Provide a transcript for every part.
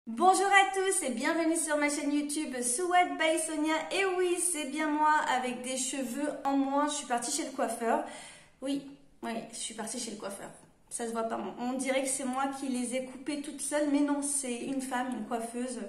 Bonjour à tous et bienvenue sur ma chaîne YouTube Sweat by Sonia. Et oui, c'est bien moi avec des cheveux en moins. Je suis partie chez le coiffeur. Oui, je suis partie chez le coiffeur. Ça se voit pas. On dirait que c'est moi qui les ai coupés toute seule, mais non, c'est une femme, une coiffeuse.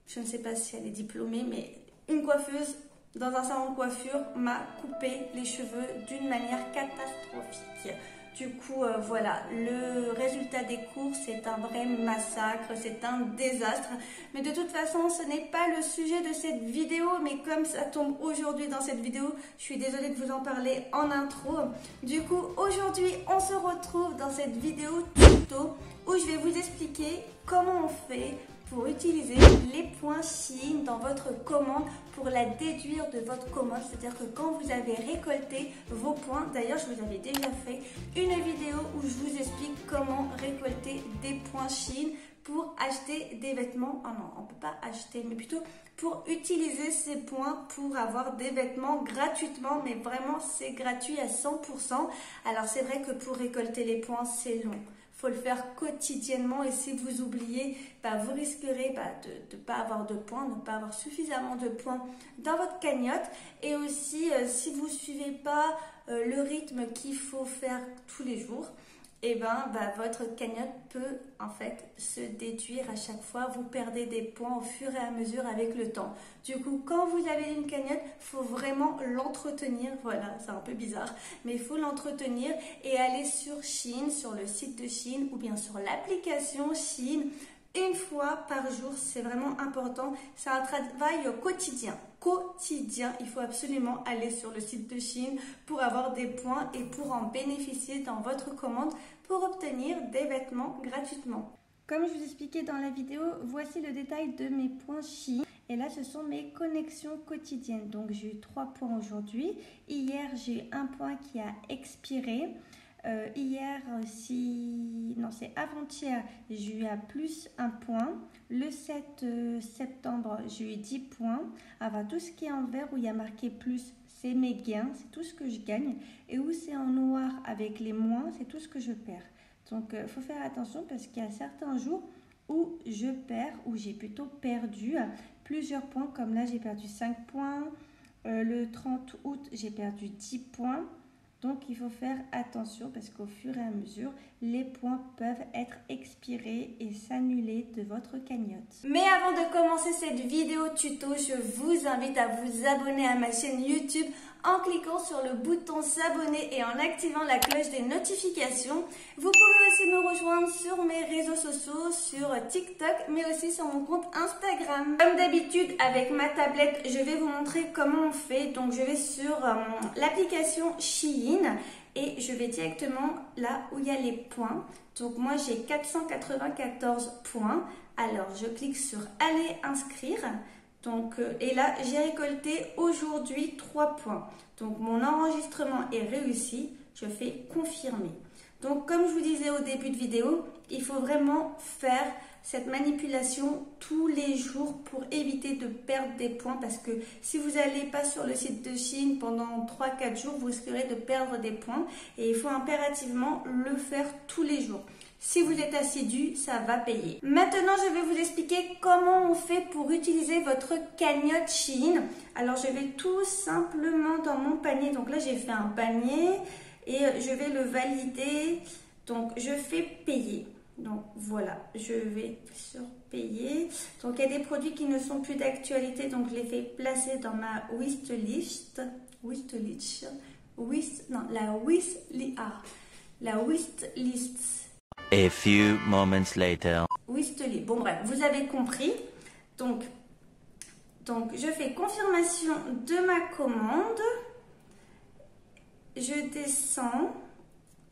Je ne sais pas si elle est diplômée, mais une coiffeuse dans un salon de coiffure m'a coupé les cheveux d'une manière catastrophique. Du coup, voilà, le résultat des cours, c'est un vrai massacre, c'est un désastre. Mais de toute façon, ce n'est pas le sujet de cette vidéo, mais comme ça tombe aujourd'hui dans cette vidéo, je suis désolée de vous en parler en intro. Du coup, aujourd'hui, on se retrouve dans cette vidéo tuto où je vais vous expliquer comment on fait pour utiliser les points Shein dans votre commande pour la déduire de votre commande, c'est-à-dire que quand vous avez récolté vos points, d'ailleurs je vous avais déjà fait une vidéo où je vous explique comment récolter des points Shein pour acheter des vêtements. Ah non, on ne peut pas acheter, mais plutôt pour utiliser ces points pour avoir des vêtements gratuitement, mais vraiment c'est gratuit à 100%. Alors c'est vrai que pour récolter les points c'est long. Faut le faire quotidiennement et si vous oubliez, vous risquerez de ne pas avoir de points, de ne pas avoir suffisamment de points dans votre cagnotte. Et aussi, si vous ne suivez pas le rythme qu'il faut faire tous les jours, votre cagnotte peut en fait se déduire à chaque fois. Vous perdez des points au fur et à mesure avec le temps. Du coup, quand vous avez une cagnotte, il faut vraiment l'entretenir. Voilà, c'est un peu bizarre, mais il faut l'entretenir et aller sur Shein, sur le site de Shein ou bien sur l'application Shein. Une fois par jour, c'est vraiment important. C'est un travail quotidien. Il faut absolument aller sur le site de Shein pour avoir des points et pour en bénéficier dans votre commande pour obtenir des vêtements gratuitement. Comme je vous expliquais dans la vidéo, voici le détail de mes points Shein. Et là, ce sont mes connexions quotidiennes. Donc, j'ai eu 3 points aujourd'hui. Hier, j'ai eu un point qui a expiré. C'est avant-hier, j'ai eu à plus 1 point. Le 7 septembre, j'ai eu 10 points. Enfin, tout ce qui est en vert où il y a marqué plus, c'est mes gains, c'est tout ce que je gagne. Et où c'est en noir avec les moins, c'est tout ce que je perds. Donc, il faut faire attention parce qu'il y a certains jours où je perds, où j'ai plutôt perdu plusieurs points. Comme là, j'ai perdu 5 points. Le 30 août, j'ai perdu 10 points. Donc, il faut faire attention parce qu'au fur et à mesure, les points peuvent être expirés et s'annuler de votre cagnotte. Mais avant de commencer cette vidéo tuto, je vous invite à vous abonner à ma chaîne YouTube en cliquant sur le bouton s'abonner et en activant la cloche des notifications. Vous pouvez aussi me rejoindre sur mes réseaux sociaux, sur TikTok, mais aussi sur mon compte Instagram. Comme d'habitude, avec ma tablette, je vais vous montrer comment on fait. Donc, je vais sur l'application Shein et je vais directement là où il y a les points. Donc, moi, j'ai 494 points. Alors, je clique sur aller inscrire. Donc, et là, j'ai récolté aujourd'hui 3 points. Donc, mon enregistrement est réussi. Je fais confirmer. Donc, comme je vous disais au début de vidéo, il faut vraiment faire cette manipulation tous les jours pour éviter de perdre des points. Parce que si vous n'allez pas sur le site de Shein pendant 3-4 jours, vous risquerez de perdre des points. Et il faut impérativement le faire tous les jours. Si vous êtes assidu, ça va payer. Maintenant, je vais vous expliquer comment on fait pour utiliser votre cagnotte Shein. Alors, je vais tout simplement dans mon panier. Donc là, j'ai fait un panier et je vais le valider. Donc, je fais payer. Donc, voilà, je vais sur payer. Donc, il y a des produits qui ne sont plus d'actualité. Donc, je les fais placer dans ma wishlist. La wishlist. A few moments later. Wishlist. Bon bref, vous avez compris. Donc je fais confirmation de ma commande. Je descends.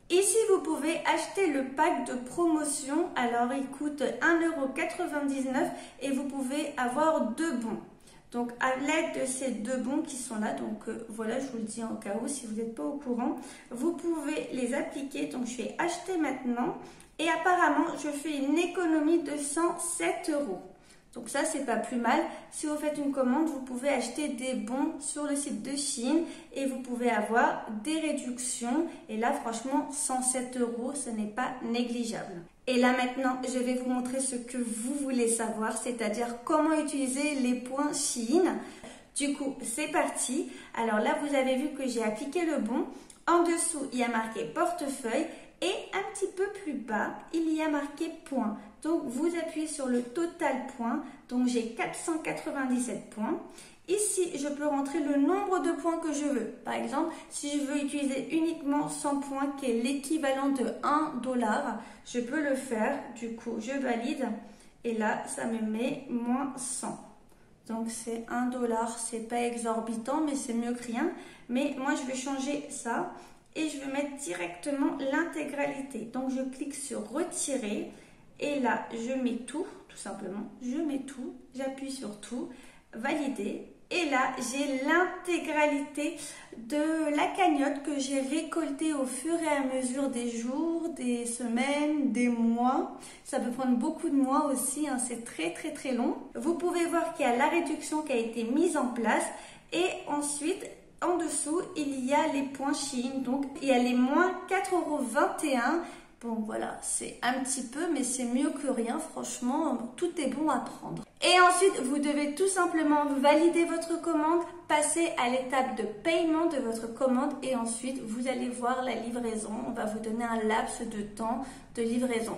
Ici, vous pouvez acheter le pack de promotion. Alors, il coûte 1,99 € et vous pouvez avoir 2 bons. Donc, à l'aide de ces 2 bons qui sont là, donc voilà, je vous le dis en cas où, si vous n'êtes pas au courant, vous pouvez les appliquer. Donc, je vais acheter maintenant et apparemment, je fais une économie de 107 €. Donc ça, c'est pas plus mal. Si vous faites une commande, vous pouvez acheter des bons sur le site de Shein et vous pouvez avoir des réductions. Et là, franchement, 107 €, ce n'est pas négligeable. Et là maintenant, je vais vous montrer ce que vous voulez savoir, c'est-à-dire comment utiliser les points Shein. Du coup, c'est parti. Alors là, vous avez vu que j'ai appliqué le bon. En dessous, il y a marqué portefeuille et un petit peu plus bas, il y a marqué points. Donc, vous appuyez sur le total points. Donc, j'ai 497 points. Ici, je peux rentrer le nombre de points que je veux. Par exemple, si je veux utiliser uniquement 100 points, qui est l'équivalent de 1 $, je peux le faire. Du coup, je valide. Et là, ça me met moins 100. Donc, c'est 1 $. C'est pas exorbitant, mais c'est mieux que rien. Mais moi, je vais changer ça. Et je vais mettre directement l'intégralité. Donc, je clique sur retirer. Et là, je mets tout simplement. Je mets tout. J'appuie sur tout. Valider. Et là, j'ai l'intégralité de la cagnotte que j'ai récoltée au fur et à mesure des jours, des semaines, des mois. Ça peut prendre beaucoup de mois aussi, hein, c'est très long. Vous pouvez voir qu'il y a la réduction qui a été mise en place. Et ensuite, en dessous, il y a les points Shein. Donc, il y a les moins 4,21 €. Bon, voilà, c'est un petit peu, mais c'est mieux que rien. Franchement, tout est bon à prendre. Et ensuite, vous devez tout simplement valider votre commande, passer à l'étape de paiement de votre commande et ensuite, vous allez voir la livraison. On va vous donner un laps de temps de livraison.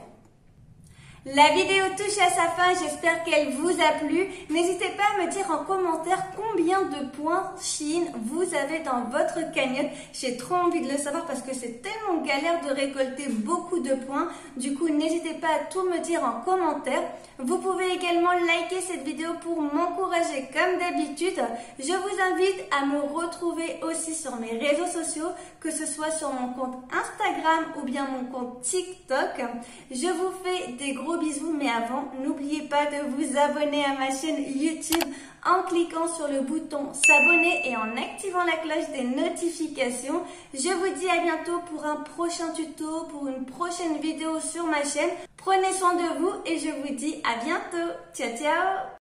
La vidéo touche à sa fin, j'espère qu'elle vous a plu. N'hésitez pas à me dire en commentaire combien de points Shein vous avez dans votre cagnotte. J'ai trop envie de le savoir parce que c'est tellement galère de récolter beaucoup de points. Du coup, n'hésitez pas à tout me dire en commentaire. Vous pouvez également liker cette vidéo pour m'encourager comme d'habitude. Je vous invite à me retrouver aussi sur mes réseaux sociaux, que ce soit sur mon compte Instagram ou bien mon compte TikTok. Je vous fais des gros bisous, mais avant, n'oubliez pas de vous abonner à ma chaîne YouTube en cliquant sur le bouton s'abonner et en activant la cloche des notifications. Je vous dis à bientôt pour un prochain tuto, pour une prochaine vidéo sur ma chaîne. Prenez soin de vous et je vous dis à bientôt. Ciao, ciao!